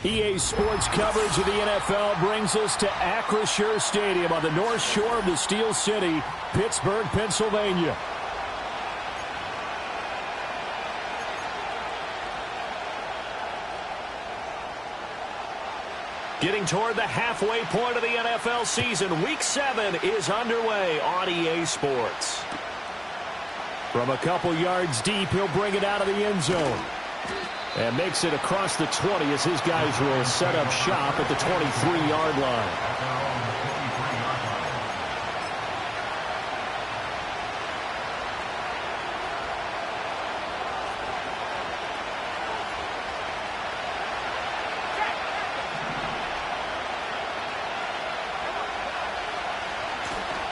EA Sports coverage of the NFL brings us to Acrisure Stadium on the north shore of the Steel City, Pittsburgh, Pennsylvania. Getting toward the halfway point of the NFL season, Week 7 is underway on EA Sports. From a couple yards deep, he'll bring it out of the end zone. And makes it across the 20 as his guys will set up shop at the 23-yard line.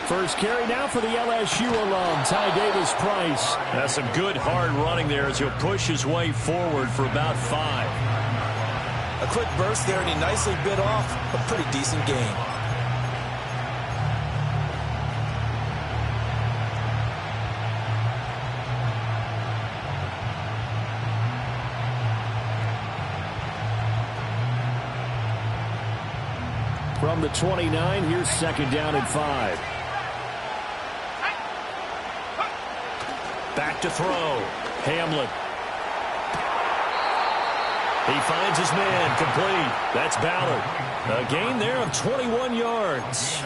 First carry now for the LSU alum, Ty Davis-Price. That's some good hard running there as he'll push his way forward for about 5. A quick burst there, and he nicely bit off a pretty decent gain. From the 29, here's second down and 5. Back to throw. Hamlin. He finds his man. Complete. That's Ballard. A gain there of 21 yards.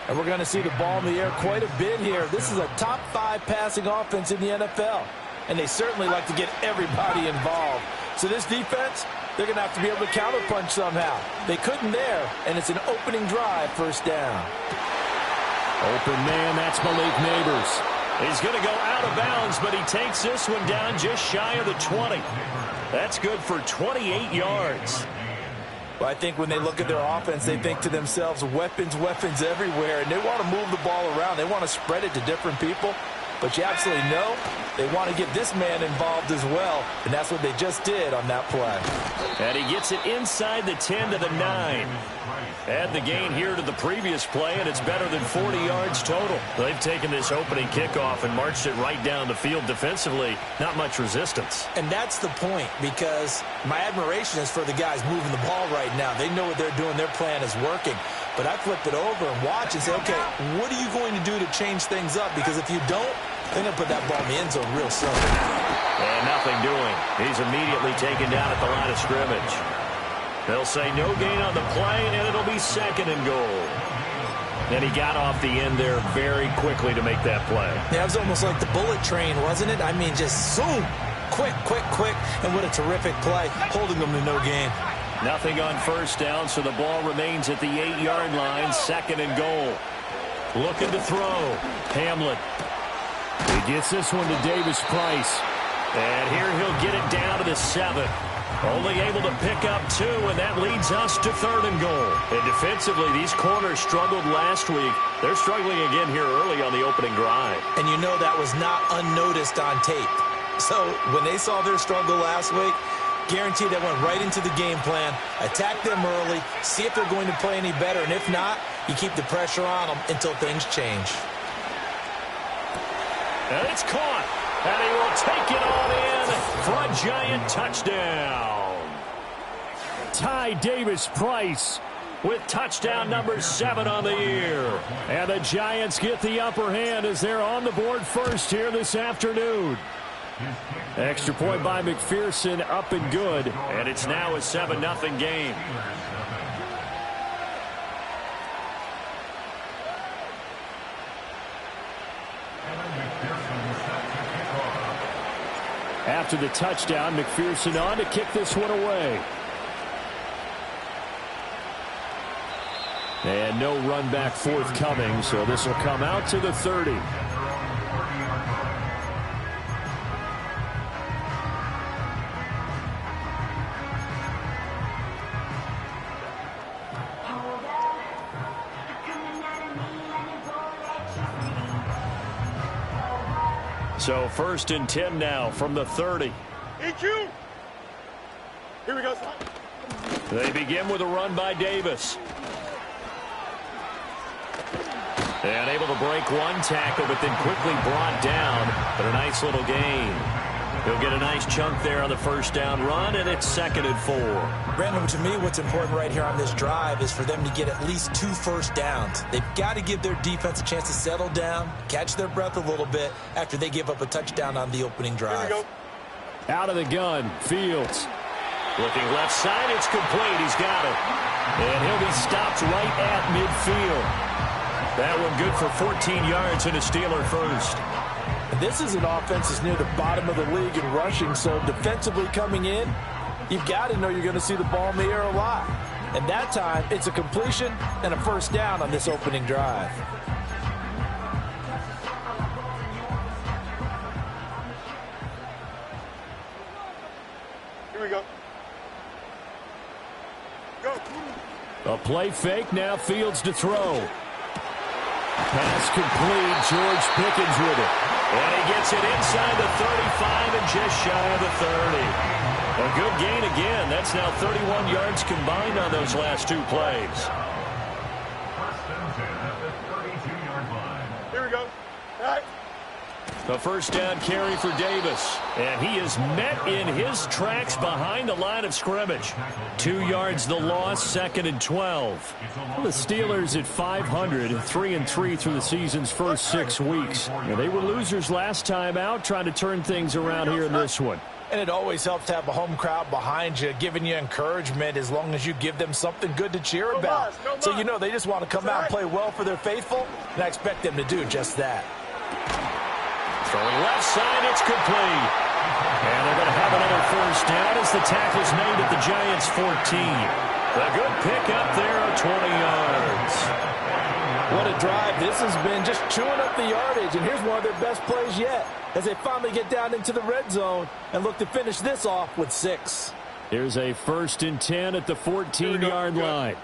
And we're going to see the ball in the air quite a bit here. This is a top 5 passing offense in the NFL. And they certainly like to get everybody involved. So this defense, they're going to have to be able to counterpunch somehow. They couldn't there, and it's an opening drive, first down. Open man, that's Malik Neighbors. He's going to go out of bounds, but he takes this one down just shy of the 20. That's good for 28 yards. Well, I think when they look at their offense, they think to themselves, weapons, weapons everywhere, and they want to move the ball around. They want to spread it to different people. But you absolutely know they want to get this man involved as well, and that's what they just did on that play. And he gets it inside the 10 to the 9. Add the gain here to the previous play, and it's better than 40 yards total. They've taken this opening kickoff and marched it right down the field defensively. Not much resistance. And that's the point, because my admiration is for the guys moving the ball right now. They know what they're doing. Their plan is working. But I flip it over and watch and say, okay, what are you going to do to change things up? Because if you don't, they're going to put that ball in the end zone real soon. And nothing doing. He's immediately taken down at the line of scrimmage. They'll say no gain on the play, and it'll be second and goal. And he got off the end there very quickly to make that play. Yeah, it was almost like the bullet train, wasn't it? I mean, just zoom, quick, quick, quick, and what a terrific play, holding them to no gain. Nothing on first down, so the ball remains at the 8-yard line, second and goal. Looking to throw. Hamlin. He gets this one to Davis-Price. And here he'll get it down to the 7. Only able to pick up 2, and that leads us to third and goal. And defensively, these corners struggled last week. They're struggling again here early on the opening drive. And you know that was not unnoticed on tape. So when they saw their struggle last week, guaranteed they went right into the game plan, attack them early, see if they're going to play any better, and if not, you keep the pressure on them until things change. And it's caught, and he will take it on in for a giant touchdown. Ty Davis-Price with touchdown number 7 on the year. And the Giants get the upper hand as they're on the board first here this afternoon. Extra point by McPherson, up and good. And it's now a 7-0 game. After the touchdown, McPherson on to kick this one away. And no run back forthcoming, so this will come out to the 30. So first and 10 now from the 30. EQ. Here we go. They begin with a run by Davis. And able to break one tackle, but then quickly brought down. But a nice little gain. He'll get a nice chunk there on the first down run, and it's 2nd and 4. Brandon, to me, what's important right here on this drive is for them to get at least 2 first downs. They've got to give their defense a chance to settle down, catch their breath a little bit after they give up a touchdown on the opening drive. Out of the gun, Fields. Looking left side, it's complete. He's got it. And he'll be stopped right at midfield. That one good for 14 yards and a Steeler first. This is an offense that's near the bottom of the league in rushing, so defensively coming in, you've got to know you're going to see the ball in the air a lot. And that time, it's a completion and a first down on this opening drive. Here we go. Go. A play fake, now Fields to throw. Pass complete, George Pickens with it. And he gets it inside the 35 and just shy of the 30. A good gain again. That's now 31 yards combined on those last 2 plays. Here we go. All right. A first down carry for Davis. And he is met in his tracks behind the line of scrimmage. 2 yards the loss, 2nd and 12. Well, the Steelers at 500, 3-3 through the season's first 6 weeks. And they were losers last time out, trying to turn things around here in this one. And it always helps to have a home crowd behind you, giving you encouragement as long as you give them something good to cheer about. So you know they just want to come out and play well for their faithful, and I expect them to do just that. Throwing left side, it's complete. And they're going to have another first down as the tackle's made at the Giants' 14. A good pick up there of 20 yards. What a drive this has been, just chewing up the yardage. And here's one of their best plays yet as they finally get down into the red zone and look to finish this off with 6. Here's a 1st and 10 at the 14-yard line.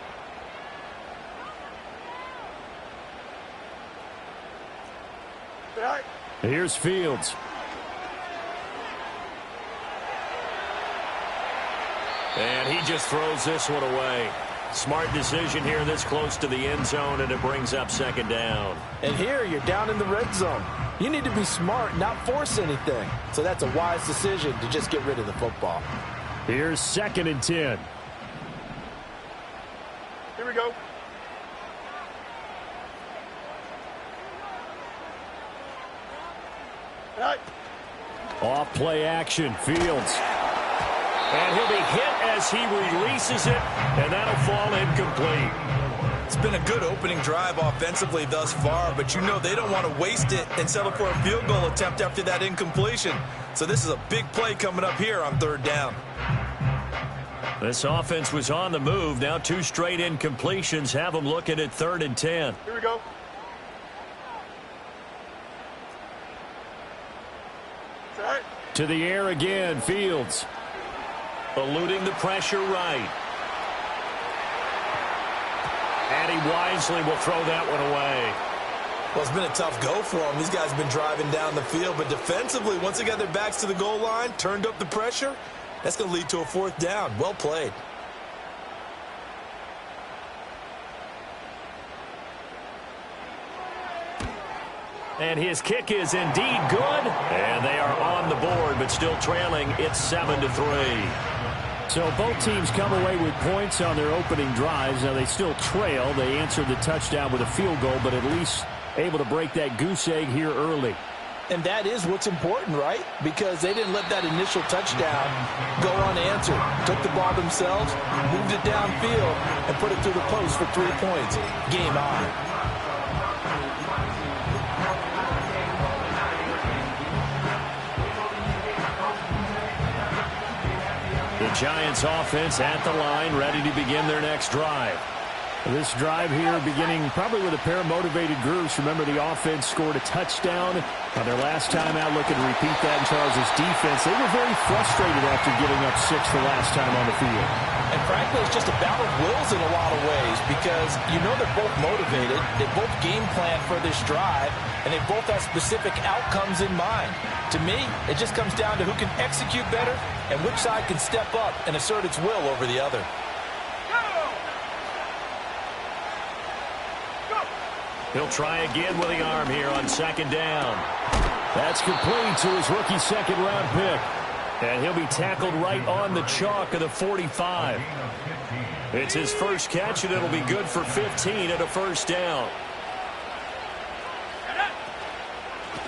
All right. Here's Fields. And he just throws this one away. Smart decision here this close to the end zone, and it brings up 2nd down. And here you're down in the red zone. You need to be smart, not force anything. So that's a wise decision to just get rid of the football. Here's 2nd and 10. Here we go. All right. Off play action, Fields. And he'll be hit as he releases it, and that'll fall incomplete. It's been a good opening drive offensively thus far, but you know they don't want to waste it and settle for a field goal attempt after that incompletion. So this is a big play coming up here on 3rd down. This offense was on the move. Now 2 straight incompletions have them looking at 3rd and 10. Here we go. All right. To the air again, Fields. Eluding the pressure right. And he wisely will throw that one away. Well, it's been a tough go for them. These guys have been driving down the field, but defensively, once they got their backs to the goal line, turned up the pressure, that's going to lead to a 4th down. Well played. And his kick is indeed good. And they are on the board, but still trailing. It's 7-3. So both teams come away with points on their opening drives. Now they still trail. They answered the touchdown with a field goal, but at least able to break that goose egg here early. And that is what's important, right? Because they didn't let that initial touchdown go unanswered. Took the ball themselves, moved it downfield, and put it through the post for 3 points. Game on. The Giants offense at the line, ready to begin their next drive. This drive here beginning probably with a pair of motivated groups. Remember, the offense scored a touchdown on their last time out, looking to repeat that in Charles' defense. They were very frustrated after giving up 6 the last time on the field. And frankly, it's just a battle of wills in a lot of ways because you know they're both motivated. They both game plan for this drive, and they both have specific outcomes in mind. To me, it just comes down to who can execute better and which side can step up and assert its will over the other. He'll try again with the arm here on 2nd down. That's complete to his rookie second-round pick. And he'll be tackled right on the chalk of the 45. It's his first catch, and it'll be good for 15 and a first down.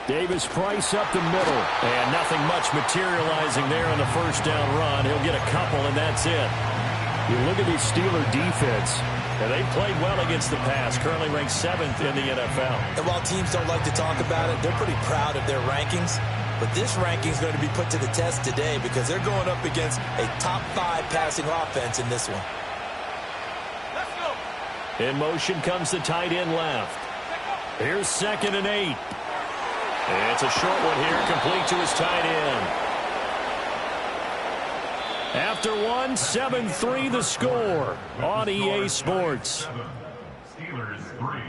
Davis Price up the middle. And nothing much materializing there on the first down run. He'll get a couple, and that's it. You look at this Steeler defense. And they played well against the pass. Currently ranked 7th in the NFL. And while teams don't like to talk about it, they're pretty proud of their rankings. But this ranking is going to be put to the test today because they're going up against a top 5 passing offense in this one. Let's go. In motion comes the tight end left. Here's 2nd and 8. It's a short one here, complete to his tight end. After 1, 7-3 the score on EA Sports. Steelers 3.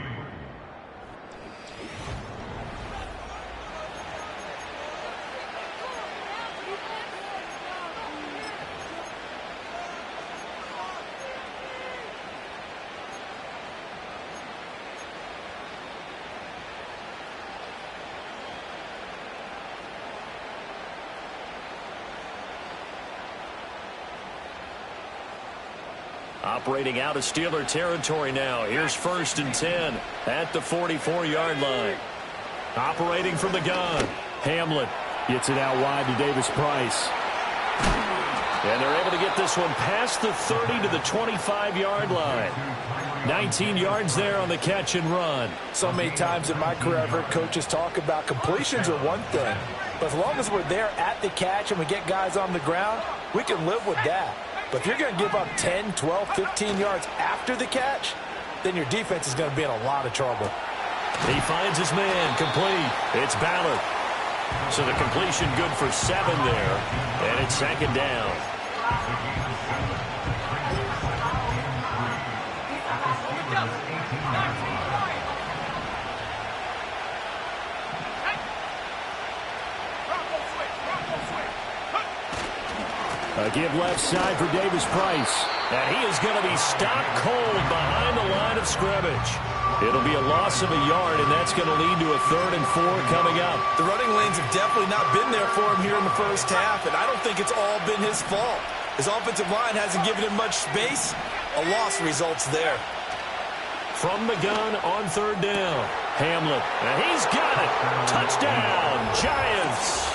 Operating out of Steeler territory now. Here's 1st and 10 at the 44-yard line. Operating from the gun. Hamlet gets it out wide to Davis Price. And they're able to get this one past the 30 to the 25-yard line. 19 yards there on the catch and run. So many times in my career I've heard coaches talk about completions are one thing. But as long as we're there at the catch and we get guys on the ground, we can live with that. But if you're going to give up 10, 12, 15 yards after the catch, then your defense is going to be in a lot of trouble. He finds his man, complete. It's Ballard. So the completion good for 7 there, and it's 2nd down. A give left side for Davis Price. And he is going to be stopped cold behind the line of scrimmage. It'll be a loss of a yard, and that's going to lead to a 3rd and 4 coming up. The running lanes have definitely not been there for him here in the first half, and I don't think it's all been his fault. His offensive line hasn't given him much space. A loss results there. From the gun on 3rd down. Hamlet, and he's got it. Touchdown, Giants.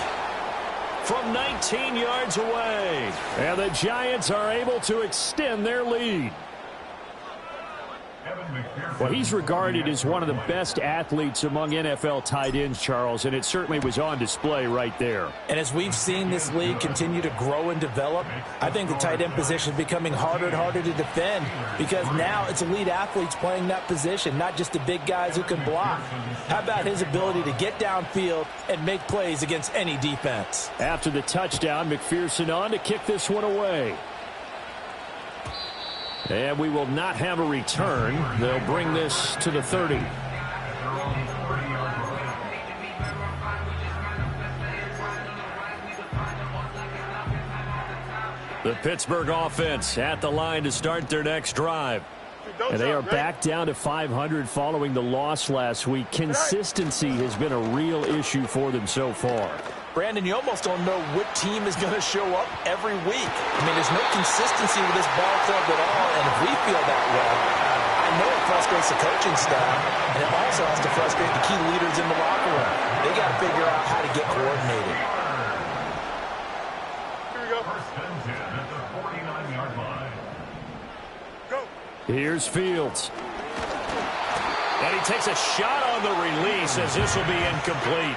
From 19 yards away. And the Giants are able to extend their lead. Well, he's regarded as one of the best athletes among NFL tight ends, Charles, and it certainly was on display right there. And as we've seen this league continue to grow and develop, I think the tight end position is becoming harder and harder to defend because now it's elite athletes playing that position, not just the big guys who can block. How about his ability to get downfield and make plays against any defense? After the touchdown, McPherson on to kick this one away. And we will not have a return. They'll bring this to the 30. The Pittsburgh offense at the line to start their next drive. And they are back down to 500 following the loss last week. Consistency has been a real issue for them so far. Brandon, you almost don't know what team is going to show up every week. I mean, there's no consistency with this ball club at all, and if we feel that way, I know it frustrates the coaching staff, and it also has to frustrate the key leaders in the locker room. They got to figure out how to get coordinated. Here we go. 1st and 10 at the 49-yard line. Go. Here's Fields. And he takes a shot on the release as this will be incomplete.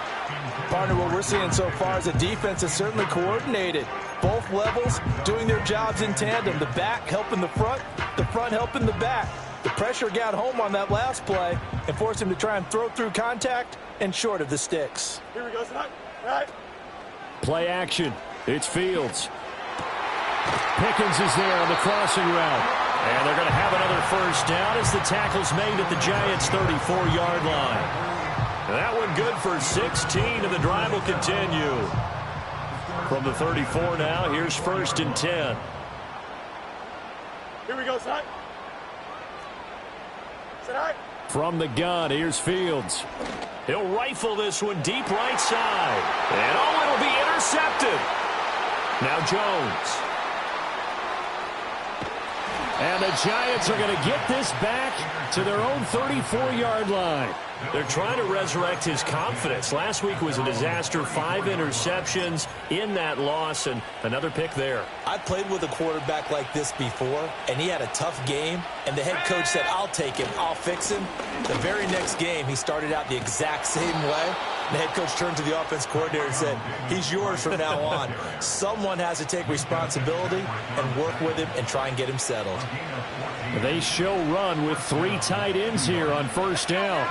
Partner, what we're seeing so far is the defense is certainly coordinated. Both levels doing their jobs in tandem. The back helping the front helping the back. The pressure got home on that last play and forced him to try and throw through contact and short of the sticks. Here we go, tonight. All right. Play action. It's Fields. Pickens is there on the crossing route. And they're going to have another first down as the tackle's made at the Giants' 34-yard line. That one good for 16, and the drive will continue. From the 34 now, here's 1st and 10. Here we go, tonight. Tonight. From the gun, here's Fields. He'll rifle this one deep right side. And oh, it'll be intercepted. Now Jones. And the Giants are going to get this back to their own 34-yard line. They're trying to resurrect his confidence. Last week was a disaster. 5 interceptions in that loss, and another pick there. I've played with a quarterback like this before, and he had a tough game, and the head coach said, I'll take him, I'll fix him. The very next game, he started out the exact same way. The head coach turned to the offense coordinator and said, he's yours from now on. Someone has to take responsibility and work with him and try and get him settled. They show run with 3 tight ends here on first down.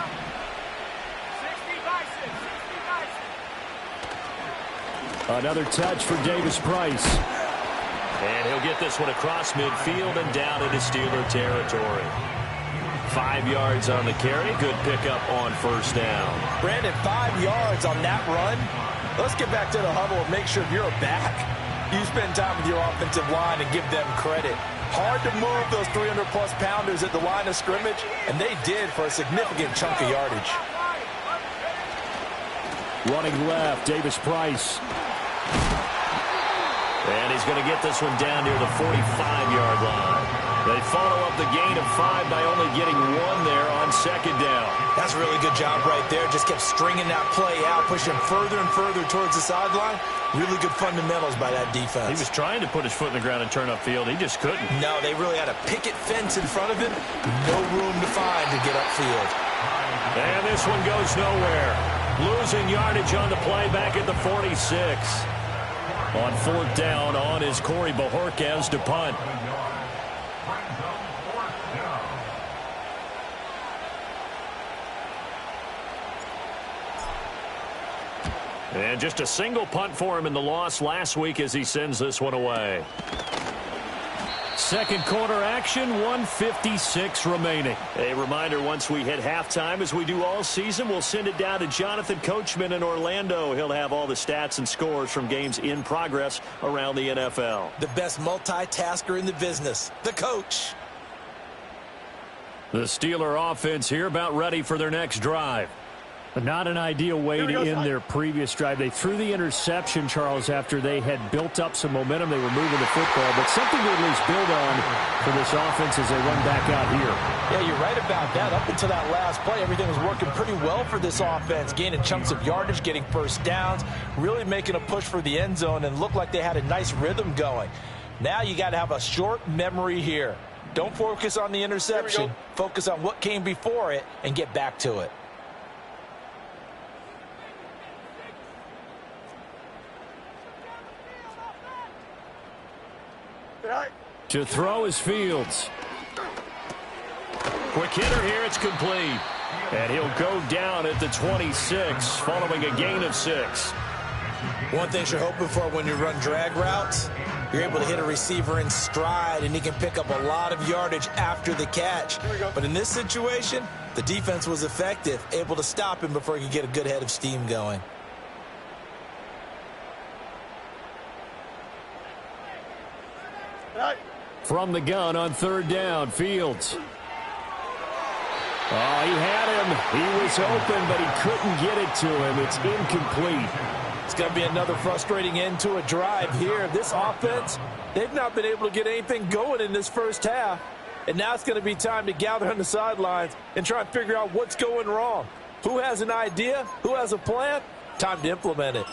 Another touch for Davis Price. And he'll get this one across midfield and down into Steeler territory. 5 yards on the carry. Good pickup on first down. Brandon, 5 yards on that run. Let's get back to the huddle and make sure you're back. You spend time with your offensive line and give them credit. Hard to move those 300-plus pounders at the line of scrimmage, and they did for a significant chunk of yardage. Running left, Davis Price. And he's going to get this one down near the 45-yard line. They follow up the gain of 5 by only getting 1 there on second down. That's a really good job right there. Just kept stringing that play out, pushing further and further towards the sideline. Really good fundamentals by that defense. He was trying to put his foot in the ground and turn upfield. He just couldn't. No, they really had a picket fence in front of him. No room to find to get upfield. And this one goes nowhere. Losing yardage on the play back at the 46. On fourth down, on is Corey Bojorquez to punt. And just a single punt for him in the loss last week as he sends this one away. Second quarter action, 1:56 remaining. A reminder, once we hit halftime, as we do all season, we'll send it down to Jonathan Coachman in Orlando. He'll have all the stats and scores from games in progress around the NFL. The best multitasker in the business, the coach. The Steeler offense here about ready for their next drive. But not an ideal way to end their previous drive. They threw the interception, Charles, after they had built up some momentum. They were moving the football, but something to at least build on for this offense as they run back out here. Yeah, you're right about that. Up until that last play, everything was working pretty well for this offense, gaining chunks of yardage, getting first downs, really making a push for the end zone, and looked like they had a nice rhythm going. Now you got to have a short memory here. Don't focus on the interception. Focus on what came before it and get back to it. To throw is Fields. Quick hitter here, it's complete. And he'll go down at the 26 following a gain of 6. One thing you're hoping for when you run drag routes, you're able to hit a receiver in stride, and he can pick up a lot of yardage after the catch. But in this situation, the defense was effective, able to stop him before he could get a good head of steam going. From the gun on third down, Fields. Oh, he had him. He was open, but he couldn't get it to him. It's incomplete. It's going to be another frustrating end to a drive here. This offense, they've not been able to get anything going in this first half. And now it's going to be time to gather on the sidelines and try and figure out what's going wrong. Who has an idea? Who has a plan? Time to implement it.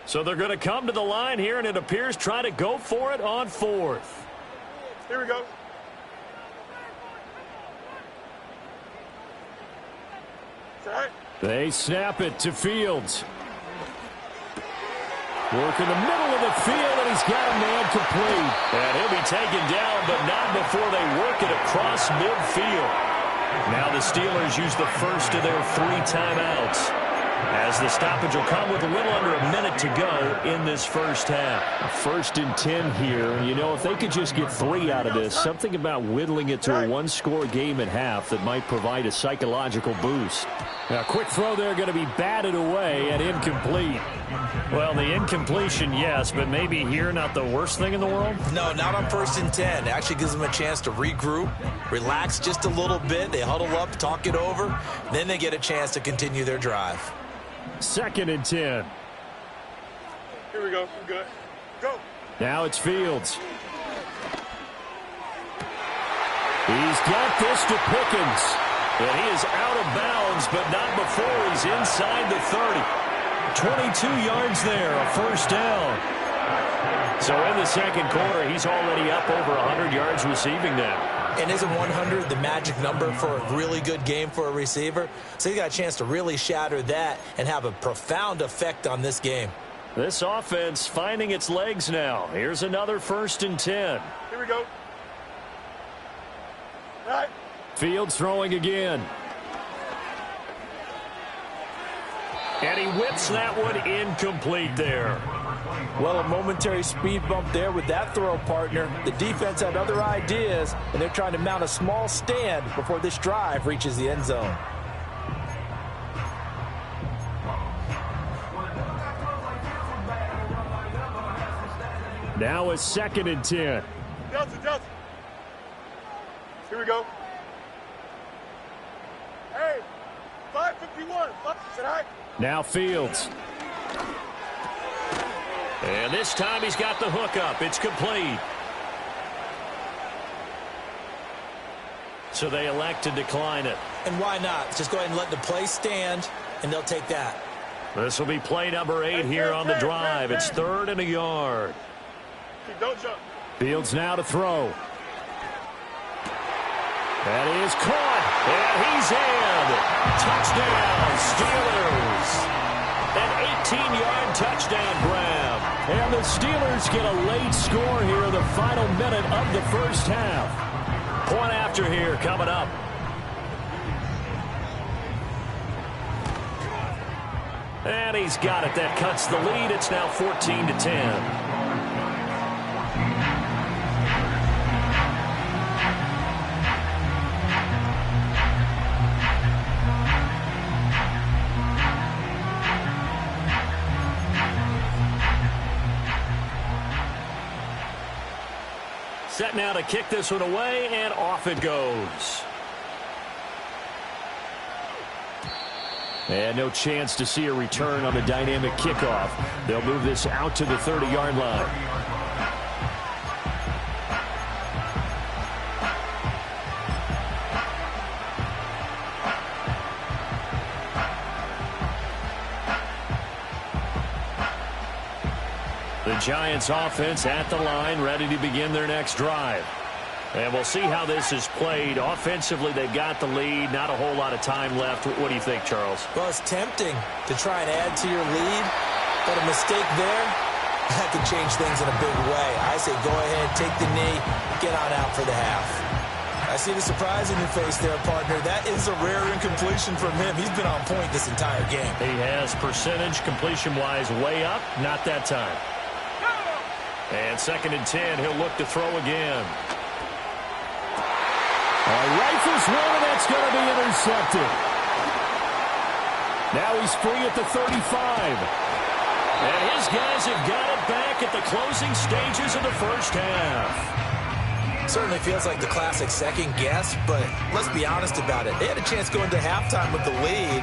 So they're going to come to the line here, and it appears try to go for it on fourth. Here we go. They snap it to Fields. Work in the middle of the field, and he's got a man complete. And he'll be taken down, but not before they work it across midfield. Now the Steelers use the first of their 3 timeouts, as the stoppage will come with a little under a minute to go in this first half. 1st and 10 here. You know, if they could just get 3 out of this, something about whittling it to a 1-score game at half that might provide a psychological boost. Now, quick throw there going to be batted away and incomplete. Well, the incompletion, yes, but maybe here not the worst thing in the world? No, not on 1st and 10. It actually gives them a chance to regroup, relax just a little bit. They huddle up, talk it over. Then they get a chance to continue their drive. 2nd and 10. Here we go. We're good. Go. Now it's Fields. He's got this to Pickens. And he is out of bounds, but not before he's inside the 30. 22 yards there, a 1st down. So in the 2nd quarter, he's already up over 100 yards receiving now. And isn't 100 the magic number for a really good game for a receiver? So he got a chance to really shatter that and have a profound effect on this game. This offense finding its legs now. Here's another 1st and 10. Here we go. All right. Fields throwing again. And he whips that one incomplete there. Well, a momentary speed bump there with that throw, partner. The defense had other ideas, and they're trying to mount a small stand before this drive reaches the end zone. Now it's 2nd and 10. Delta. Here we go. Hey, 551. Said hi. Now Fields. And this time he's got the hook up. It's complete. So they elect to decline it. And why not? Just go ahead and let the play stand, and they'll take that. This will be play number 8 here on the drive. It's 3rd and a yard. Don't jump. Fields now to throw. That is caught. And he's in. Touchdown, Steelers. An 18-yard touchdown grab. And the Steelers get a late score here in the final minute of the 1st half. Point after here coming up. And he's got it. That cuts the lead. It's now 14-10. Set now to kick this one away, and off it goes. And no chance to see a return on the dynamic kickoff. They'll move this out to the 30-yard line. The Giants offense at the line, ready to begin their next drive. And we'll see how this is played. Offensively, they've got the lead. Not a whole lot of time left. What do you think, Charles? Well, it's tempting to try and add to your lead, but a mistake there, that could change things in a big way. I say go ahead, take the knee, get on out for the half. I see the surprise in your face there, partner. That is a rare incompletion from him. He's been on point this entire game. He has percentage completion-wise way up. Not that time. And 2nd and 10, he'll look to throw again. Rifles one, and that's going to be intercepted. Now he's free at the 35. And his guys have got it back at the closing stages of the 1st half. Certainly feels like the classic second guess, but let's be honest about it. They had a chance going to halftime with the lead.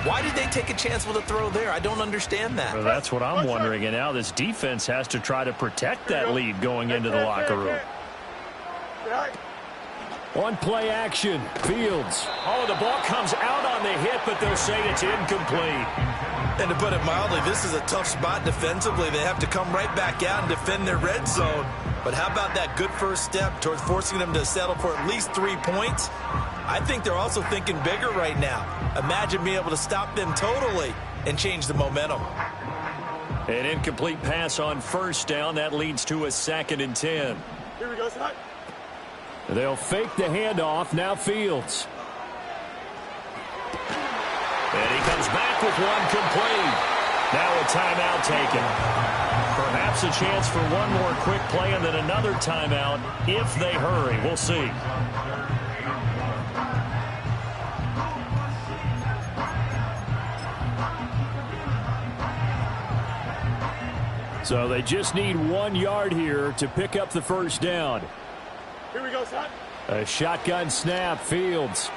Why did they take a chance with a throw there? I don't understand that. Well, that's what I'm wondering. And now this defense has to try to protect that lead going into the locker room. On play action, Fields. Oh, the ball comes out on the hit, but they'll say it's incomplete. And to put it mildly, this is a tough spot defensively. They have to come right back out and defend their red zone. But how about that good first step towards forcing them to settle for at least 3 points? I think they're also thinking bigger right now. Imagine being able to stop them totally and change the momentum. An incomplete pass on 1st down. That leads to a 2nd and 10. Here we go, son. They'll fake the handoff. Now Fields. And he comes back with one complete. Now a timeout taken. Perhaps a chance for one more quick play and then another timeout if they hurry. We'll see. So they just need 1 yard here to pick up the first down. Here we go, son. A shotgun snap, Fields.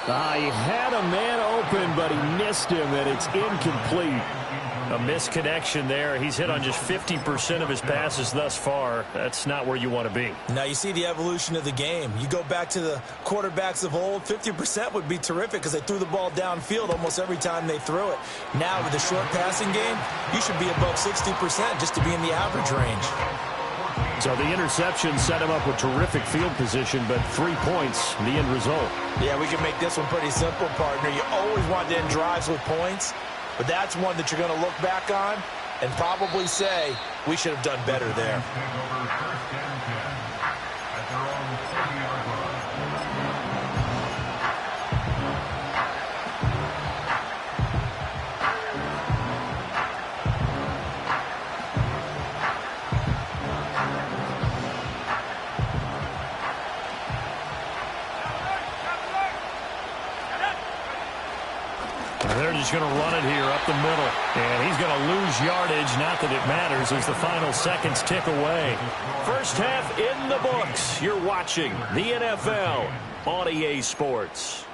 He had a man open, but he missed him, and it's incomplete. A misconnection there. He's hit on just 50% of his passes thus far. That's not where you want to be. Now you see the evolution of the game. You go back to the quarterbacks of old, 50% would be terrific because they threw the ball downfield almost every time they threw it. Now with the short passing game, you should be above 60% just to be in the average range. So the interception set him up with terrific field position, but 3 points, the end result. Yeah, we can make this one pretty simple, partner. You always want to end drives with points, but that's one that you're going to look back on and probably say, we should have done better there. They're just going to run it here up the middle. And he's going to lose yardage. Not that it matters as the final seconds tick away. First half in the books. You're watching the NFL on EA Sports.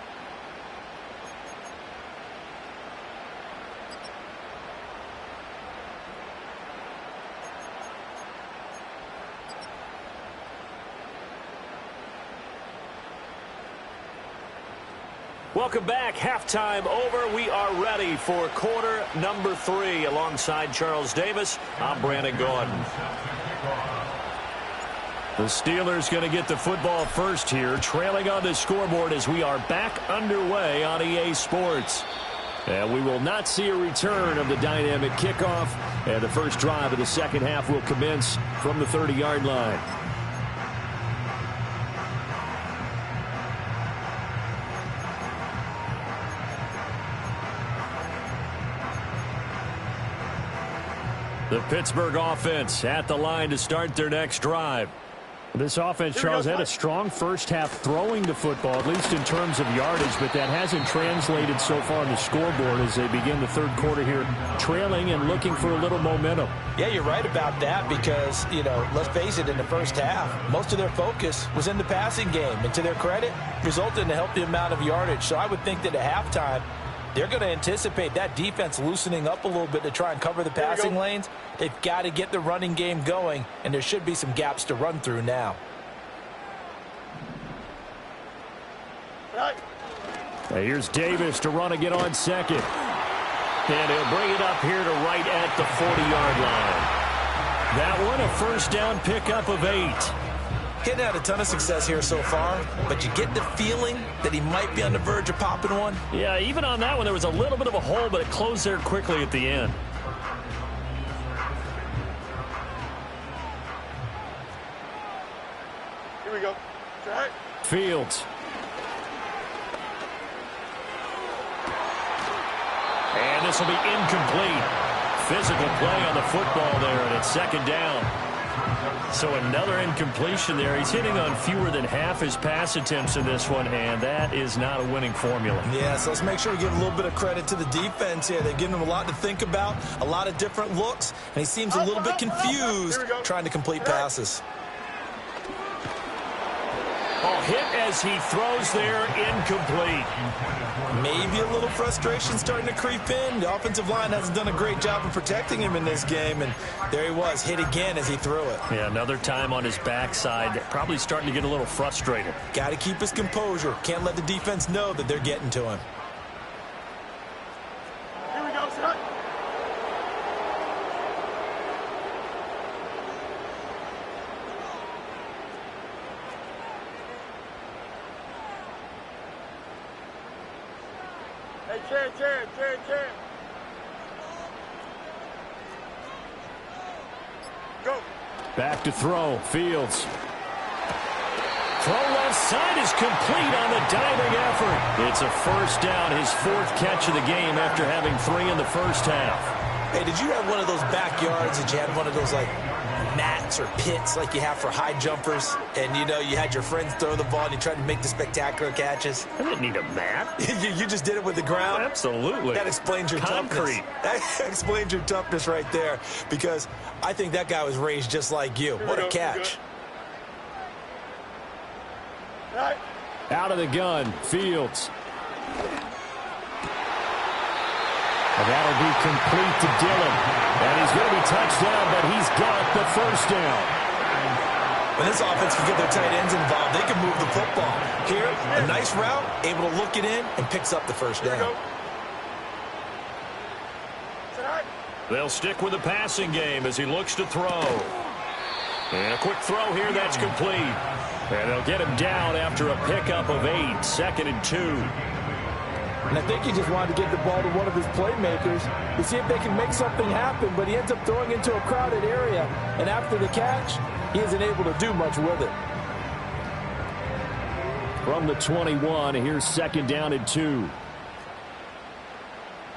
Welcome back. Halftime over. We are ready for quarter number 3. Alongside Charles Davis, I'm Brandon Gordon. The Steelers going to get the football first here, trailing on the scoreboard as we are back underway on EA Sports. And we will not see a return of the dynamic kickoff. And the first drive of the second half will commence from the 30-yard line. The Pittsburgh offense at the line to start their next drive. This offense, Charles, had a strong first half throwing the football, at least in terms of yardage, but that hasn't translated so far on the scoreboard as they begin the third quarter here, trailing and looking for a little momentum. Yeah, you're right about that because, you know, let's face it, in the first half, most of their focus was in the passing game. And to their credit, resulted in a healthy amount of yardage. So I would think that at halftime, they're going to anticipate that defense loosening up a little bit to try and cover the passing lanes. They've got to get the running game going, and there should be some gaps to run through now. Now here's Davis to run again on second. And he'll bring it up here to right at the 40-yard line. That one, a first down pickup of 8. Hitting had a ton of success here so far, but you get the feeling that he might be on the verge of popping one. Yeah, even on that one, there was a little bit of a hole, but it closed there quickly at the end. Here we go. Right. Fields. And this will be incomplete. Physical play on the football there, and it's second down. So another incompletion there. He's hitting on fewer than half his pass attempts in this one, and that is not a winning formula. Yeah, so let's make sure we give a little bit of credit to the defense here. They've given him a lot to think about, a lot of different looks, and he seems a little bit confused trying to complete passes. Oh, hit as he throws there, incomplete. Maybe a little frustration starting to creep in. The offensive line hasn't done a great job of protecting him in this game, and there he was, hit again as he threw it. Yeah, another time on his backside, probably starting to get a little frustrated. Got to keep his composure. Can't let the defense know that they're getting to him. Here we go, son. Hey, Chad. Go. Back to throw. Fields. Throw left side is complete on the diving effort. It's a first down, his 4th catch of the game after having 3 in the first half. Hey, did you have one of those backyards that you had one of those, like, mats or pits like you have for high jumpers, and, you know, you had your friends throw the ball and you tried to make the spectacular catches? I didn't need a mat. you just did it with the ground? Absolutely. That explains your Concrete. toughness. That explains your toughness right there, because I think that guy was raised just like you. What a catch. Out of the gun, Fields. And that'll be complete to Dillon. And he's going to be touched down, but he's got the first down. When this offense can get their tight ends involved, they can move the football. Here, a nice route, able to look it in, and picks up the first down. They'll stick with the passing game as he looks to throw. And a quick throw here, that's complete. And they'll get him down after a pickup of 8, 2nd and 2. And I think he just wanted to get the ball to one of his playmakers to see if they can make something happen, but he ends up throwing into a crowded area, and after the catch, he isn't able to do much with it. From the 21, here's 2nd down and 2.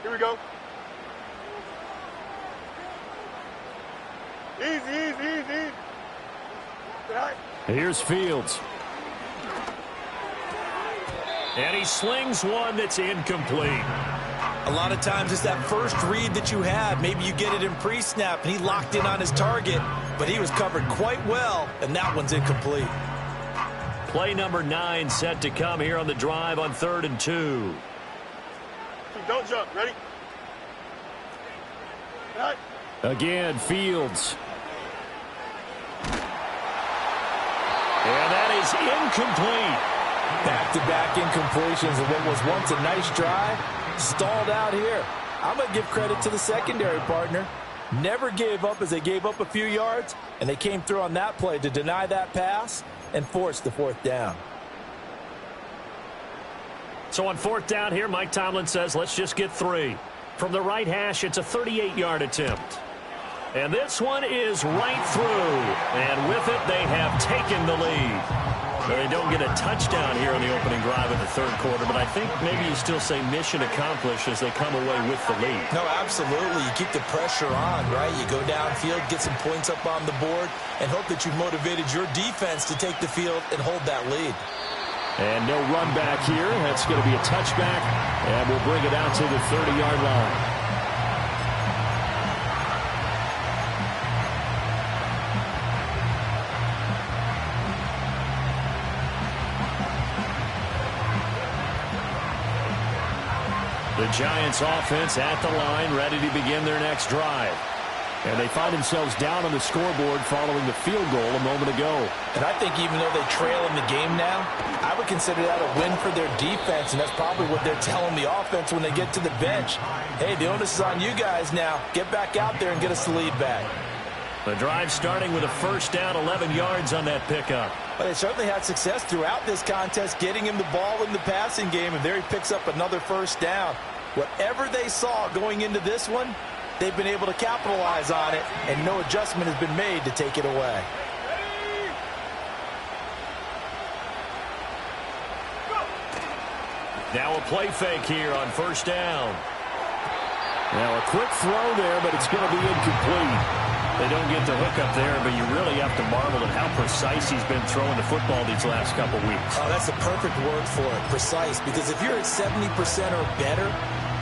Here we go. Easy. Here's Fields. And he slings one that's incomplete. A lot of times it's that first read that you have. Maybe you get it in pre-snap, and he locked in on his target, but he was covered quite well, and that one's incomplete. Play number 9 set to come here on the drive on 3rd and 2. Don't jump. Ready? Again, Fields. And that is incomplete. Back-to-back incompletions of what was once a nice drive, stalled out here. I'm going to give credit to the secondary partner. Never gave up as they gave up a few yards, and they came through on that play to deny that pass and force the 4th down. So on 4th down here, Mike Tomlin says, let's just get 3. From the right hash, it's a 38-yard attempt. And this one is right through. And with it, they have taken the lead. They don't get a touchdown here on the opening drive of the 3rd quarter, but I think maybe you still say mission accomplished as they come away with the lead. No, absolutely. You keep the pressure on, right? You go downfield, get some points up on the board, and hope that you've motivated your defense to take the field and hold that lead. And no run back here. That's going to be a touchback, and we'll bring it out to the 30-yard line. The Giants offense at the line, ready to begin their next drive. And they find themselves down on the scoreboard following the field goal a moment ago. And I think even though they trail in the game now, I would consider that a win for their defense, and that's probably what they're telling the offense when they get to the bench. Hey, the onus is on you guys now. Get back out there and get us the lead back. The drive starting with a 1st down, 11 yards on that pickup. But they certainly had success throughout this contest, getting him the ball in the passing game, and there he picks up another 1st down. Whatever they saw going into this one, they've been able to capitalize on it, and no adjustment has been made to take it away. Now a play fake here on 1st down. Now a quick throw there, but it's going to be incomplete. They don't get the hook up there, but you really have to marvel at how precise he's been throwing the football these last couple weeks. Oh, that's the perfect word for it, precise, because if you're at 70% or better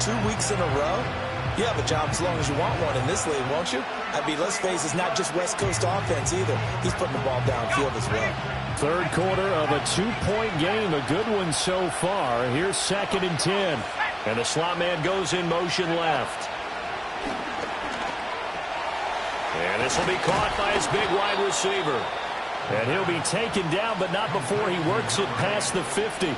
2 weeks in a row, you have a job as long as you want one in this league, won't you? I mean, let's face it, it's not just West Coast offense either. He's putting the ball downfield as well. 3rd quarter of a 2-point game, a good one so far. Here's 2nd and 10. And the slot man goes in motion left. And this will be caught by his big wide receiver. And he'll be taken down, but not before he works it past the 50.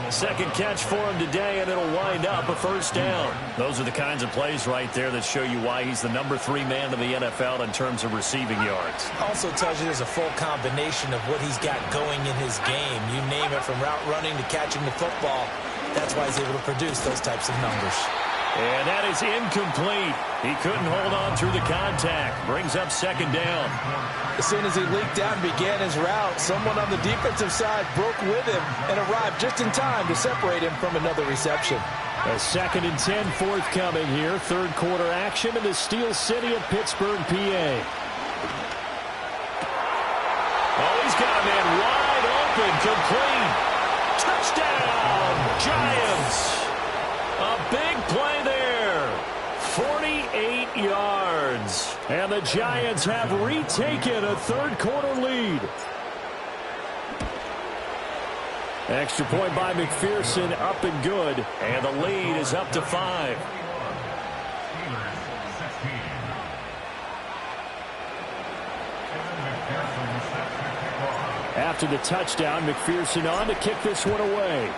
Second catch for him today, and it'll wind up a 1st down. Those are the kinds of plays right there that show you why he's the number 3 man in the NFL in terms of receiving yards. Also tells you there's a full combination of what he's got going in his game. You name it, from route running to catching the football. That's why he's able to produce those types of numbers. And that is incomplete. He couldn't hold on through the contact. Brings up 2nd down. As soon as he leaked out and began his route, someone on the defensive side broke with him and arrived just in time to separate him from another reception. A 2nd and 10 forthcoming here. 3rd quarter action in the Steel City of Pittsburgh, PA. open, complete. Touchdown, Giants. A big play there. 48 yards. And the Giants have retaken a third-quarter lead. Extra point by McPherson, up and good. And the lead is up to 5. After the touchdown, McPherson on to kick this one away.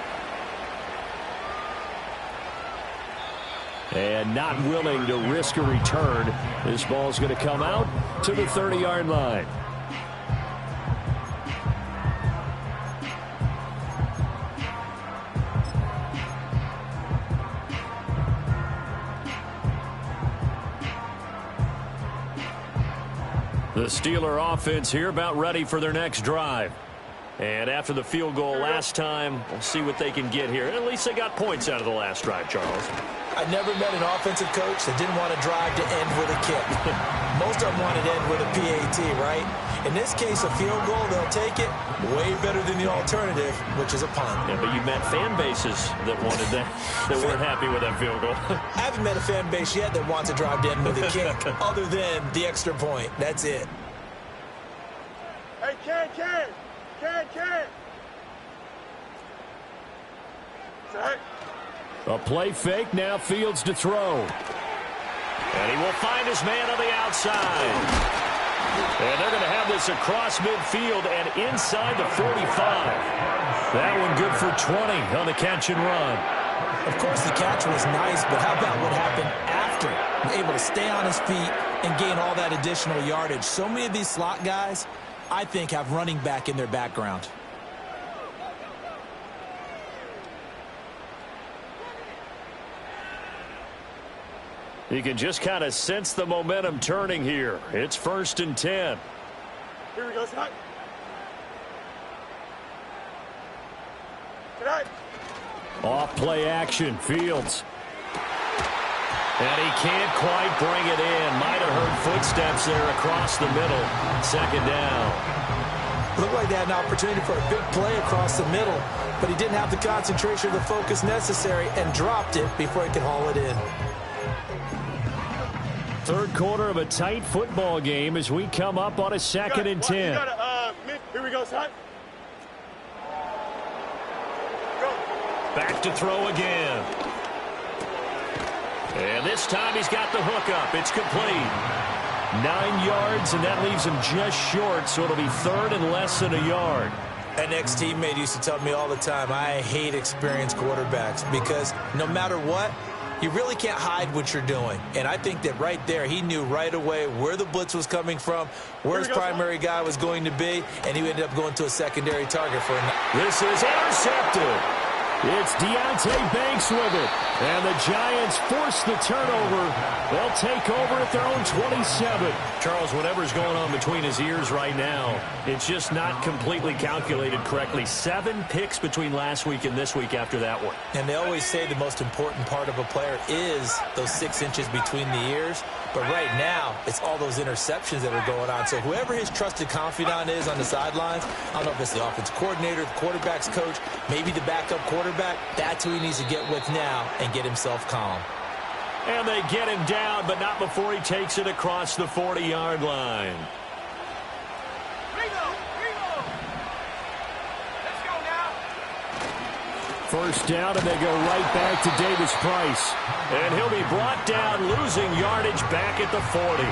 And not willing to risk a return. This ball's going to come out to the 30-yard line. The Steeler offense here about ready for their next drive. And after the field goal last time, we'll see what they can get here. At least they got points out of the last drive, Charles. I never met an offensive coach that didn't want to drive to end with a kick. Most of them wanted to end with a PAT, right? In this case, a field goal, they'll take it way better than the alternative, which is a punt. Yeah, but you met fan bases that wanted that, that weren't happy with that field goal. I haven't met a fan base yet that wants to drive to end with a kick other than the extra point. That's it. Hey, Ken. Set. A play fake, now Fields to throw. And he will find his man on the outside. And they're going to have this across midfield and inside the 45. That one good for 20 on the catch and run. Of course, the catch was nice, but how about what happened after? Able to stay on his feet and gain all that additional yardage. So many of these slot guys, I think, have running back in their background. You can just kind of sense the momentum turning here. It's 1st and 10. Here we go, Scott. Tonight. Off play action, Fields. And he can't quite bring it in. Might have heard footsteps there across the middle. 2nd down. Looked like they had an opportunity for a big play across the middle, but he didn't have the concentration or the focus necessary and dropped it before he could haul it in. Third quarter of a tight football game as we come up on a 2nd and 10. Here we go, Scott. Back to throw again. And this time he's got the hook up. It's complete. 9 yards, and that leaves him just short, so it'll be 3rd and less than a yard. An ex-teammate used to tell me all the time, I hate experienced quarterbacks because no matter what, you really can't hide what you're doing. And I think that right there, he knew right away where the blitz was coming from, where his primary guy was going to be, and he ended up going to a secondary target for him. This is intercepted. It's Deonte Banks with it. And the Giants force the turnover. They'll take over at their own 27. Charles, whatever's going on between his ears right now, it's just not completely calculated correctly. 7 picks between last week and this week after that one. And they always say the most important part of a player is those 6 inches between the ears. But right now, it's all those interceptions that are going on. So whoever his trusted confidant is on the sidelines, I don't know if it's the offensive coordinator, the quarterback's coach, maybe the backup quarterback, that's who he needs to get with now and get himself calm. And they get him down, but not before he takes it across the 40-yard line. First down, and they go right back to Davis Price. And he'll be brought down, losing yardage back at the 40.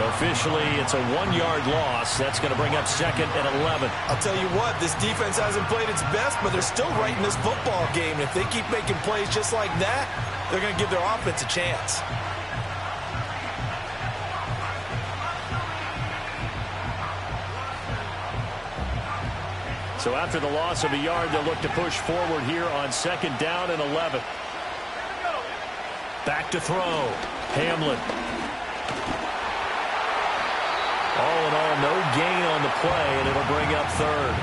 Officially, it's a 1-yard loss. That's going to bring up 2nd and 11. I'll tell you what, this defense hasn't played its best, but they're still right in this football game. If they keep making plays just like that, they're going to give their offense a chance. So after the loss of a yard, they'll look to push forward here on 2nd down and 11. Back to throw. Hamlin. All in all, no gain on the play, and it'll bring up 3rd.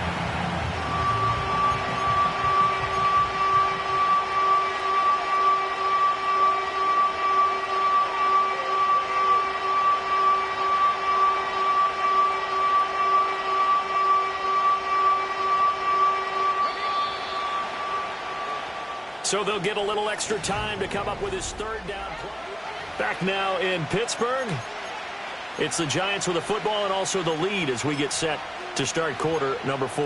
So they'll get a little extra time to come up with his third down play. Back now in Pittsburgh. It's the Giants with the football and also the lead as we get set to start quarter number 4.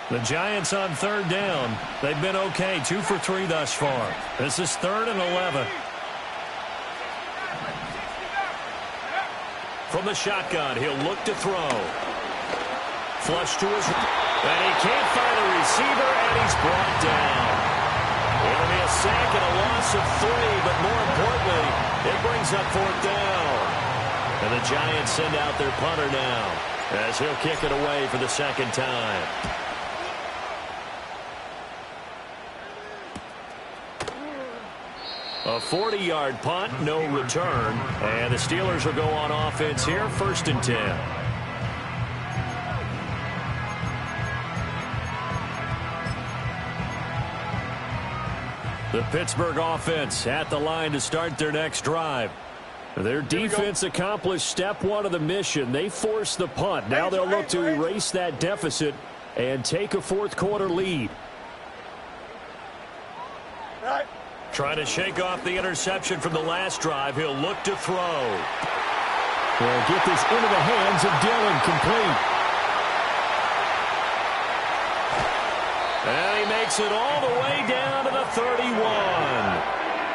The Giants on third down. They've been okay, 2 for 3 thus far. This is 3rd and 11. From the shotgun, he'll look to throw. Flush to his right. And he can't find a receiver, and he's brought down. It'll be a sack and a loss of 3, but more importantly, it brings up 4th down. And the Giants send out their punter now as he'll kick it away for the second time. A 40-yard punt, no return. And the Steelers will go on offense here, 1st and 10. The Pittsburgh offense at the line to start their next drive. Their defense accomplished step 1 of the mission. They forced the punt. Now they'll look to erase that deficit and take a 4th quarter lead. Trying to shake off the interception from the last drive. He'll look to throw. Well, get this into the hands of Dillon, complete. And he makes it all the way down to the 31.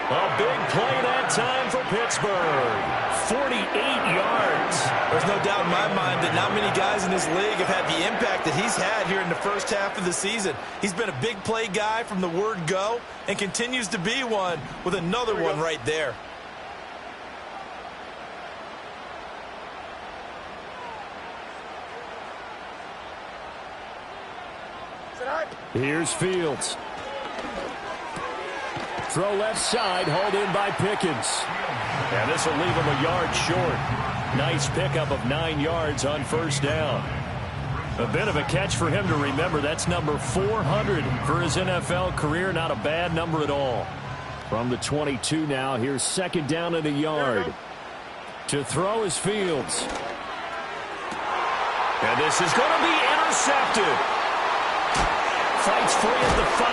A big play that time for Pittsburgh. 48 yards. There's no doubt in my mind that not many guys in this league have had the impact that he's had here in the first half of the season. He's been a big play guy from the word go and continues to be one with another one right there. Here's Fields. Throw left side, hauled in by Pickens. And this will leave him a yard short. Nice pickup of 9 yards on 1st down. A bit of a catch for him to remember. That's number 400 for his NFL career. Not a bad number at all. From the 22 now, here's 2nd down and a yard. To throw is Fields. And this is going to be intercepted. Fights free at the 5.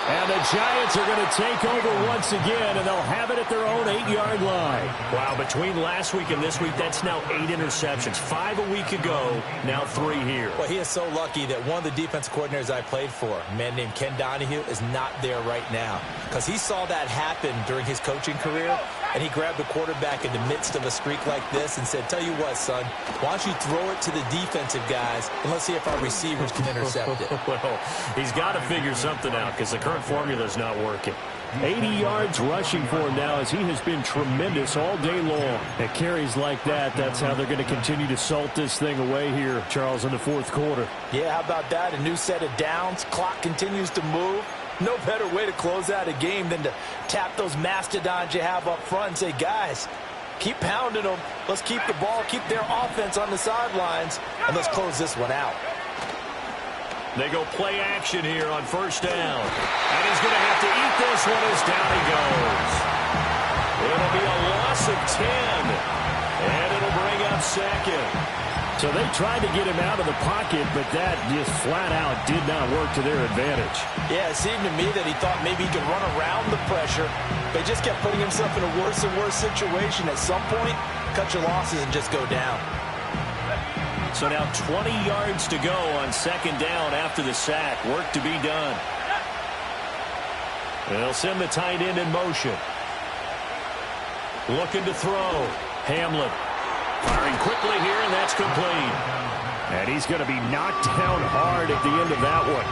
And the Giants are going to take over once again, and they'll have it at their own 8-yard line. Wow, between last week and this week, that's now 8 interceptions. 5 a week ago, now 3 here. Well, he is so lucky that one of the defense coordinators I played for, a man named Ken Donahue, is not there right now. Because he saw that happen during his coaching career, and he grabbed the quarterback in the midst of a streak like this and said, tell you what, son, why don't you throw it to the defensive guys, and let's see if our receivers can intercept it. Well, he's got to figure something out because the current formula is not working. 80 yards rushing for him now as he has been tremendous all day long. At carries like that, that's how they're going to continue to salt this thing away here, Charles, in the 4th quarter. Yeah, how about that? A new set of downs. Clock continues to move. No better way to close out a game than to tap those mastodons you have up front and say, guys, keep pounding them. Let's keep the ball, keep their offense on the sidelines, and let's close this one out. They go play action here on 1st down. And he's going to have to eat this one as down he goes. It'll be a loss of 10. And it'll bring up 2nd. So they tried to get him out of the pocket, but that just flat out did not work to their advantage. Yeah, it seemed to me that he thought maybe he could run around the pressure, but he just kept putting himself in a worse and worse situation. At some point, cut your losses and just go down. So now 20 yards to go on 2nd down after the sack. Work to be done. They'll send the tight end in motion. Looking to throw. Hamlin. Firing quickly here, and that's complete. And he's going to be knocked down hard at the end of that one.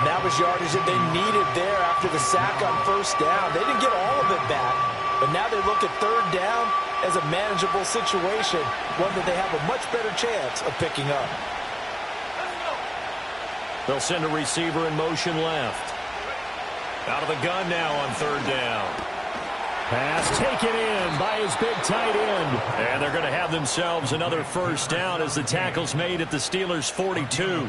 And that was yardage that they needed there after the sack on 1st down. They didn't get all of it back, but now they look at 3rd down as a manageable situation, one that they have a much better chance of picking up. They'll send a receiver in motion left. Out of the gun now on 3rd down. Pass taken in by his big tight end. And they're going to have themselves another 1st down as the tackle's made at the Steelers' 42.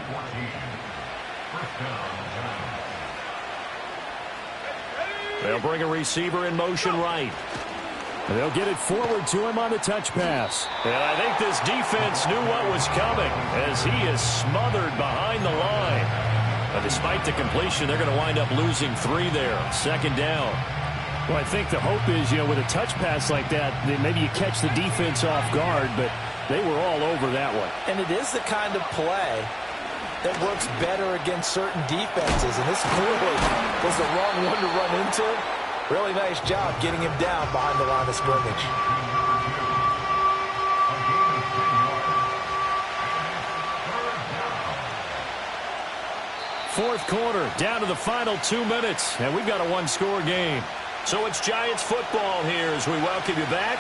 They'll bring a receiver in motion right. And they'll get it forward to him on the touch pass. And I think this defense knew what was coming as he is smothered behind the line. But despite the completion, they're going to wind up losing 3 there. Second down. Well, I think the hope is, with a touch pass like that, maybe you catch the defense off guard, but they were all over that one. And it is the kind of play that works better against certain defenses. And this clearly was the wrong one to run into. Really nice job getting him down behind the line of scrimmage. Fourth quarter, down to the final 2 minutes, and we've got a one-score game. So it's Giants football here as we welcome you back.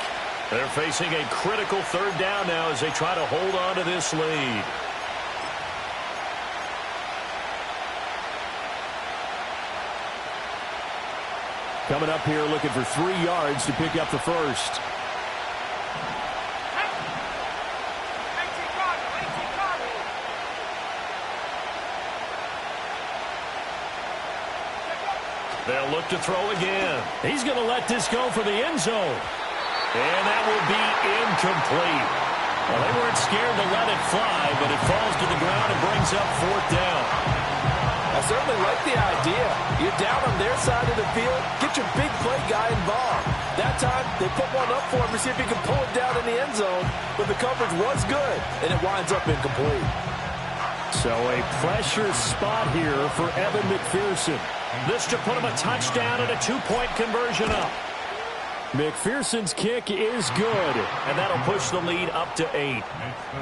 They're facing a critical third down now as they try to hold on to this lead. Coming up here looking for 3 yards to pick up the first. They'll look to throw again. He's going to let this go for the end zone. And that will be incomplete. Well, they weren't scared to let it fly, but it falls to the ground and brings up 4th down. I certainly like the idea. You're down on their side of the field. Get your big play guy involved. That time, they put one up for him to see if he can pull it down in the end zone. But the coverage was good, and it winds up incomplete. So a pressure spot here for Evan McPherson. This to put him a touchdown and a 2-point conversion up. McPherson's kick is good. And that'll push the lead up to 8.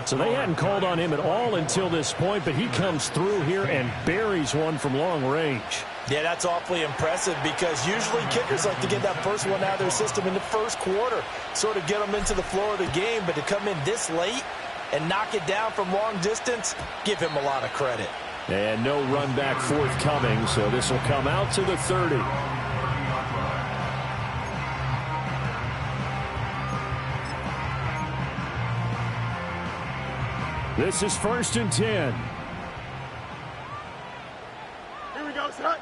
So they hadn't called on him at all until this point, but he comes through here and buries one from long range. Yeah, that's awfully impressive because usually kickers like to get that first one out of their system in the first quarter, sort of get them into the flow of the game, but to come in this late and knock it down from long distance, give him a lot of credit. And no run back forthcoming, so this will come out to the 30. This is 1st and 10. Here we go, son.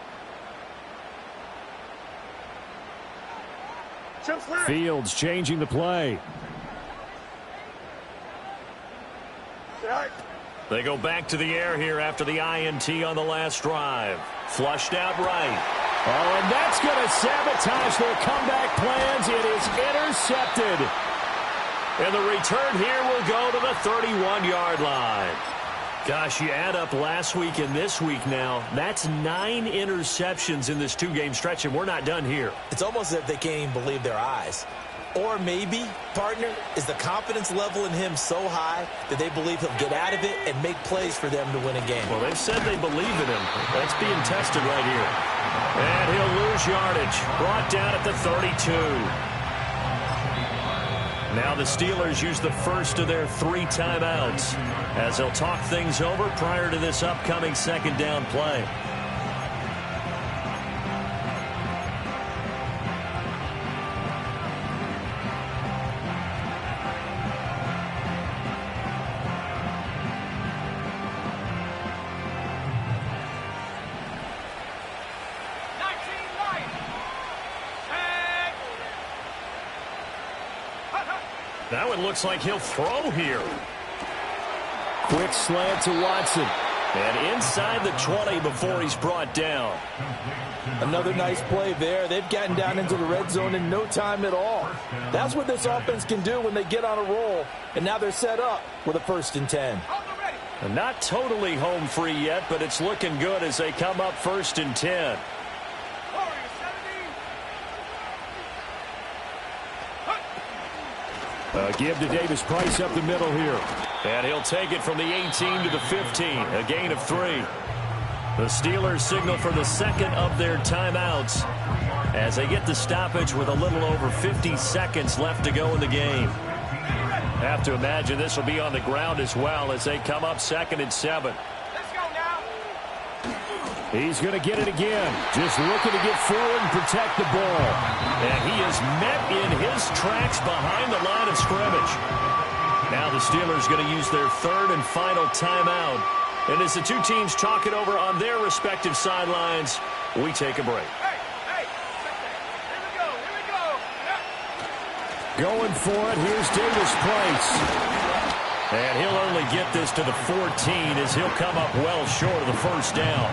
Fields changing the play. They go back to the air here after the INT on the last drive. Flushed out right. Oh, and that's going to sabotage their comeback plans. It is intercepted. And the return here will go to the 31-yard line. Gosh, you add up last week and this week now, that's 9 interceptions in this 2-game stretch, and we're not done here. It's almost as if they can't even believe their eyes. Or maybe, partner, is the confidence level in him so high that they believe he'll get out of it and make plays for them to win a game. Well, they've said they believe in him. That's being tested right here. And he'll lose yardage. Brought down at the 32. Now the Steelers use the first of their 3 timeouts as they'll talk things over prior to this upcoming second down play. Now it looks like he'll throw here. Quick slant to Watson. And inside the 20 before he's brought down. Another nice play there. They've gotten down into the red zone in no time at all. That's what this offense can do when they get on a roll. And now they're set up with a 1st and 10. And not totally home free yet, but it's looking good as they come up 1st and 10. Give to Davis Price up the middle here. And he'll take it from the 18 to the 15, a gain of 3. The Steelers signal for the second of their timeouts as they get the stoppage with a little over 50 seconds left to go in the game. Have to imagine this will be on the ground as well as they come up 2nd and 7. He's going to get it again. Just looking to get forward and protect the ball. And he is met in his tracks behind the line of scrimmage. Now the Steelers going to use their 3rd and final timeout. And as the 2 teams talk it over on their respective sidelines, we take a break. Going for it. Here's Davis Price. And he'll only get this to the 14 as he'll come up well short of the first down.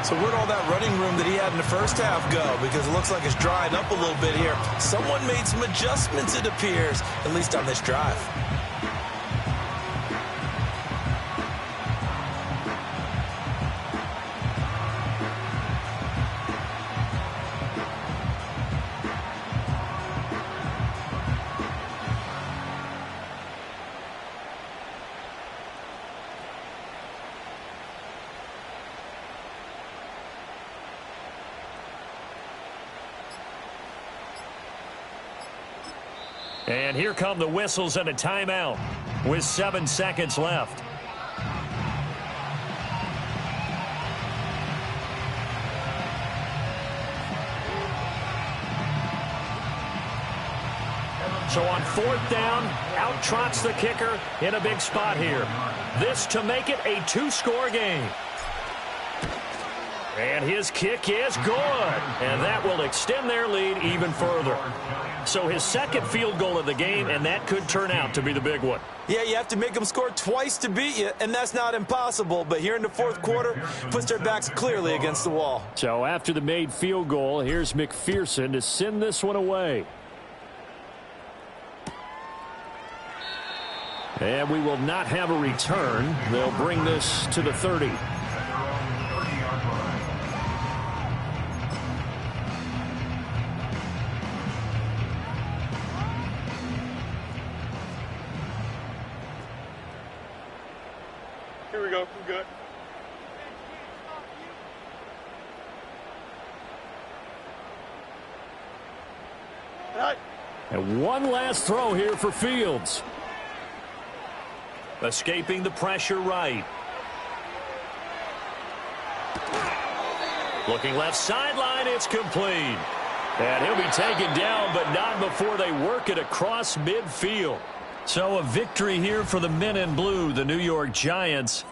So where'd all that running room that he had in the first half go? Because it looks like it's drying up a little bit here. Someone made some adjustments, it appears, at least on this drive. And here come the whistles and a timeout with 7 seconds left. So on 4th down, out trots the kicker in a big spot here. This to make it a 2-score game. And his kick is good. And that will extend their lead even further. So his second field goal of the game, and that could turn out to be the big one. Yeah, you have to make them score twice to beat you, and that's not impossible. But here in the fourth quarter, puts their backs clearly against the wall. So after the made field goal, here's McPherson to send this one away. And we will not have a return. They'll bring this to the 30. Here we go. We're good. Right. And one last throw here for Fields. Escaping the pressure right. Looking left sideline, it's complete. And he'll be taken down, but not before they work it across midfield. So a victory here for the men in blue, the New York Giants.